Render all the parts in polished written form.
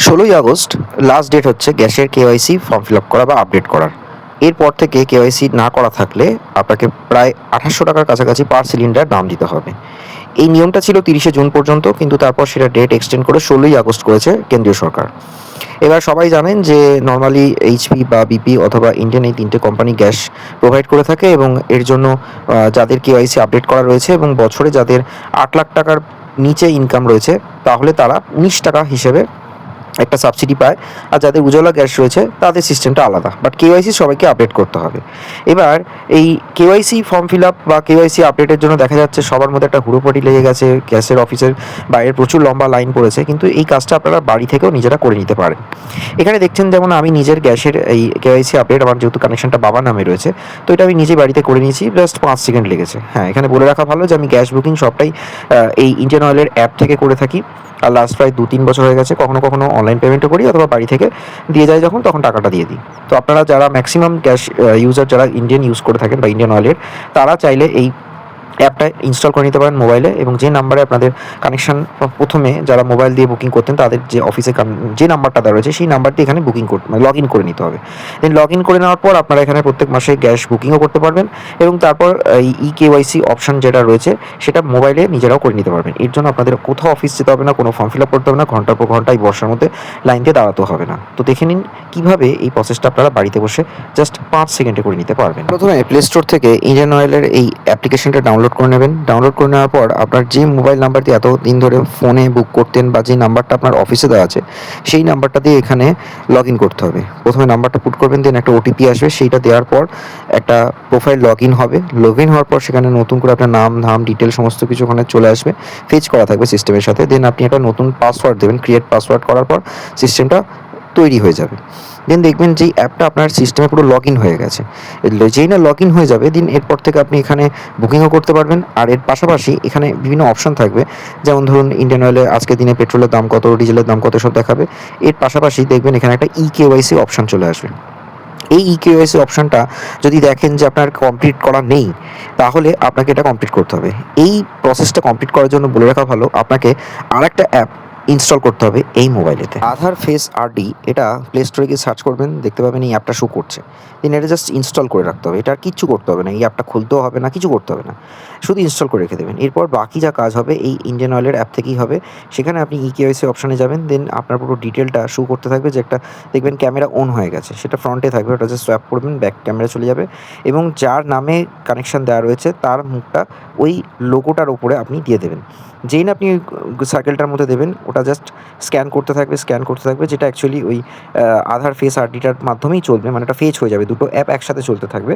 16ই August last date হচ্ছে গ্যাসের KYC form fill up করা বা আপডেট করার। এরপর থেকে কেওয়াইসি না করা থাকলে আপনাকে প্রায় ২৮০০ টাকার কাছাকাছি পার সিলিন্ডার দাম দিতে হবে। এই নিয়মটা ছিল ৩০শে জুন পর্যন্ত, কিন্তু তারপর সেটা ডেট এক্সটেন্ড করে 16ই আগস্ট করেছে কেন্দ্রীয় সরকার। এবার সবাই জানেন যে নর্মালি এইচপি বা বিপি অথবা ইন্ডিয়ান এই তিনটে কোম্পানি গ্যাস প্রোভাইড করে থাকে এবং এর জন্য যাদের কেওয়াইসি আপডেট করা রয়েছে এবং বছরে যাদের ৮ লাখ টাকার নিচে ইনকাম রয়েছে তাহলে তারা ১৯ টাকা হিসেবে একটা সাবসিডি পায়। আর যাদের উজ্জ্বলা গ্যাস রয়েছে তাদের সিস্টেমটা আলাদা, বাট কেওয়াইসি সবাইকে আপডেট করতে হবে। এবার এই কেওয়াইসি ফর্ম ফিল আপ বা কেওয়াইসি আপডেটের জন্য দেখা যাচ্ছে সবার মধ্যে একটা হুড়োপাটি লেগে গেছে, গ্যাসের অফিসের বাইরে প্রচুর লম্বা লাইন পড়েছে, কিন্তু এই কাজটা আপনারা বাড়ি থেকেও নিজেরা করে নিতে পারেন। এখানে দেখছেন যেমন আমি নিজের গ্যাসের এই কেওয়াইসি আপডেট, আমার যেহেতু কানেকশনটা বাবার নামে রয়েছে, তো এটা আমি নিজে বাড়িতে করে নিয়েছি, জাস্ট 5 সেকেন্ড লেগেছে। হ্যাঁ, এখানে বলে রাখা ভালো যে আমি গ্যাস বুকিং সবটাই এই ইন্ডিয়ান অয়েলের অ্যাপ থেকে করে থাকি। আর লাস্ট প্রায় 2-3 বছর হয়ে গেছে। কখনো কখনো অনলাইন পেমেন্টও করি অথবা বাড়ি থেকে দিয়ে যায় যখন, তখন টাকাটা দিয়ে দিই। তো আপনারা যারা ম্যাক্সিমাম গ্যাস ইউজার যারা ইন্ডিয়ান ইউজ করে থাকেন বা ইন্ডিয়ান অয়েলের, তারা চাইলে এই অ্যাপটা ইনস্টল করে নিতে পারেন মোবাইলে, এবং যে নাম্বারে আপনাদের কানেকশান প্রথমে যারা মোবাইল দিয়ে বুকিং করতেন তাদের যে অফিসে যে নাম্বারটা দেওয়া রয়েছে সেই নাম্বার দিয়ে এখানে বুকিং মানে লগ ইন করে নিতে হবে। দেন লগ ইন করে নেওয়ার পর আপনারা এখানে প্রত্যেক মাসে গ্যাস বুকিংও করতে পারবেন, এবং তারপর এই কেওয়াইসি অপশান যেটা রয়েছে সেটা মোবাইলে নিজেরাও করে নিতে পারবেন। এর জন্য আপনাদের কোথাও অফিস যেতে হবে না, কোনো ফর্ম ফিল আপ করতে হবে না, ঘন্টার পর ঘন্টা এই বর্ষার মধ্যে লাইন দিয়ে দাঁড়াতে হবে না। তো দেখে নিন কীভাবে এই প্রসেসটা আপনারা বাড়িতে বসে জাস্ট 5 সেকেন্ডে করে নিতে পারবেন। প্রথমে প্লে স্টোর থেকে ইন্ডিয়ান অয়েলের এই অ্যাপ্লিকেশনটা ডাউনলোড করে নেবেন। ডাউনলোড করে নেওয়ার পর আপনার যে মোবাইল নাম্বার দিয়ে এতদিন ধরে ফোনে বুক করতেন বা যে নাম্বারটা আপনার অফিসে দেওয়া আছে সেই নাম্বারটা দিয়ে এখানে লগ ইন করতে হবে। প্রথমে নাম্বারটা পুট করবেন, দেন একটা ওটিপি আসবে, সেইটা দেওয়ার পর একটা প্রোফাইল লগ ইন হবে। লগ ইন হওয়ার পর সেখানে নতুন করে আপনার নাম ধাম ডিটেল সমস্ত কিছু ওখানে চলে আসবে, ফেচ করা থাকবে সিস্টেমের সাথে। দেন আপনি একটা নতুন পাসওয়ার্ড দেবেন, ক্রিয়েট পাসওয়ার্ড করার পর সিস্টেমটা তৈরি হয়ে যাবে। দেন দেখবেন যে অ্যাপটা আপনার সিস্টেমে পুরো লগ ইন হয়ে গেছে। যেই না লগ ইন হয়ে যাবে, দিন এরপর থেকে আপনি এখানে বুকিংও করতে পারবেন। আর এর পাশাপাশি এখানে বিভিন্ন অপশান থাকবে, যেমন ধরুন ইন্ডিয়ান অয়েলে আজকের দিনে পেট্রোলের দাম কত, ডিজেলের দাম কত, সব দেখাবে। এর পাশাপাশি দেখবেন এখানে একটা কেওয়াইসি অপশান চলে আসবে। এই কেওয়াইসি অপশানটা যদি দেখেন যে আপনার কমপ্লিট করা নেই, তাহলে আপনাকে এটা কমপ্লিট করতে হবে। এই প্রসেসটা কমপ্লিট করার জন্য বলে রাখা ভালো, আপনাকে আরেকটা অ্যাপ ইনস্টল করতে হবে এই মোবাইলেতে, আধার ফেস আরডি। এটা প্লে স্টোরে গিয়ে সার্চ করবেন, দেখতে পাবেন এই অ্যাপটা শো করছে। দেন এটা জাস্ট ইনস্টল করে রাখতে হবে। এটা আর কিচ্ছু করতে হবে না, এই অ্যাপটা খুলতেও হবে না, কিছু করতে হবে না, শুধু ইনস্টল করে রেখে দেবেন। এরপর বাকি যা কাজ হবে এই ইন্ডিয়ান অয়েলের অ্যাপ থেকেই হবে। সেখানে আপনি কেওয়াইসি অপশানে যাবেন, দেন আপনার পুরো ডিটেলটা শো করতে থাকবে। যে একটা দেখবেন ক্যামেরা অন হয়ে গেছে, সেটা ফ্রন্টে থাকবে, ওটা জাস্ট সোয়াইপ করবেন, ব্যাক ক্যামেরা চলে যাবে, এবং যার নামে কানেকশান দেওয়া রয়েছে তার মুখটা ওই লোগোটার ওপরে আপনি দিয়ে দেবেন। যেই না আপনি সার্কেলটার মধ্যে দেবেন, ওটা জাস্ট স্ক্যান করতে থাকবে, যেটা অ্যাকচুয়ালি ওই আধার ফেস আরডিটার মাধ্যমেই চলবে, মানে এটা ফেচ হয়ে যাবে, দুটো অ্যাপ একসাথে চলতে থাকবে।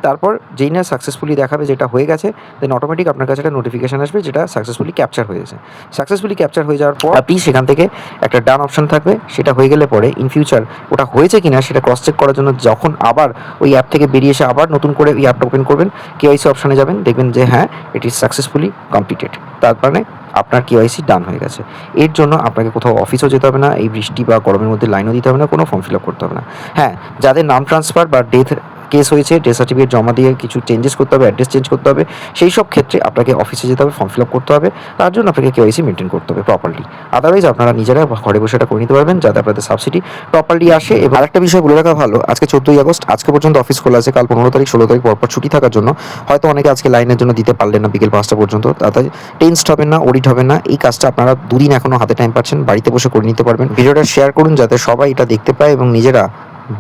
তারপর যেই না সাকসেসফুলি দেখাবে যেটা হয়ে গেছে, দেন অটোমেটিক আপনার কাছে একটা নোটিফিকেশান আসবে যেটা সাকসেসফুলি ক্যাপচার হয়ে গেছে। সাকসেসফুলি ক্যাপচার হয়ে যাওয়ার পর আপনি সেখান থেকে একটা ডান অপশান থাকবে, সেটা হয়ে গেলে পরে ইন ফিউচার ওটা হয়েছে কিনা সেটা ক্রস চেক করার জন্য যখন আবার ওই অ্যাপ থেকে বেরিয়ে এসে আবার নতুন করে ওই অ্যাপটা ওপেন করবেন, কেওয়াইসি অপশানে যাবেন, দেখবেন যে হ্যাঁ ইট ইজ সাকসেসফুলি কমপ্লিটেড। তার মানে আপনার কেওয়াইসি ডান হয়ে গেছে। এর জন্য আপনাকে কোথাও অফিসও যেতে হবে না, এই বৃষ্টি বা গরমের মধ্যে লাইনও দিতে হবে না, কোনো ফর্ম ফিল আপ করতে হবে না। হ্যাঁ, যাদের নাম ট্রান্সফার বা ডেথ কেস হয়েছে, ডেথ সার্টিফিকেট জমা দিয়ে কিছু চেঞ্জেস করতে হবে, অ্যাড্রেস চেঞ্জ করতে হবে, সেই সব ক্ষেত্রে আপনাকে অফিসে যেতে হবে, ফর্ম ফিল আপ করতে হবে। তার জন্য আপনাকে কেওয়াইসি মেনটেন করতে হবে প্রপারলি। আদারওয়াইজ আপনারা নিজেরা ঘরে বসে এটা করে নিতে পারবেন, যাতে আপনাদের সাবসিডি প্রপারলি আসে। এবং আরেকটা বিষয় বলে রাখা ভালো, আজকে 14ই আগস্ট, আজকে পর্যন্ত অফিস খোলা আছে। কাল 15 তারিখ 16 তারিখ পরপর ছুটি থাকার জন্য হয়তো অনেকে আজকে লাইনের জন্য দিতে পারলেন না বিকেল 5টা পর্যন্ত। তাতে টেনসড হবেন না, ওরিড হবেন না। এই কাজটা আপনারা 2 দিন এখনও হাতে টাইম পাচ্ছেন, বাড়িতে বসে করে নিতে পারবেন। ভিডিওটা শেয়ার করুন যাতে সবাই এটা দেখতে পায় এবং নিজেরা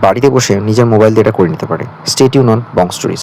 বাড়িতে বসে নিজের মোবাইল দিয়ে এটা করে নিতে পারে। Stay tune on Bong stories.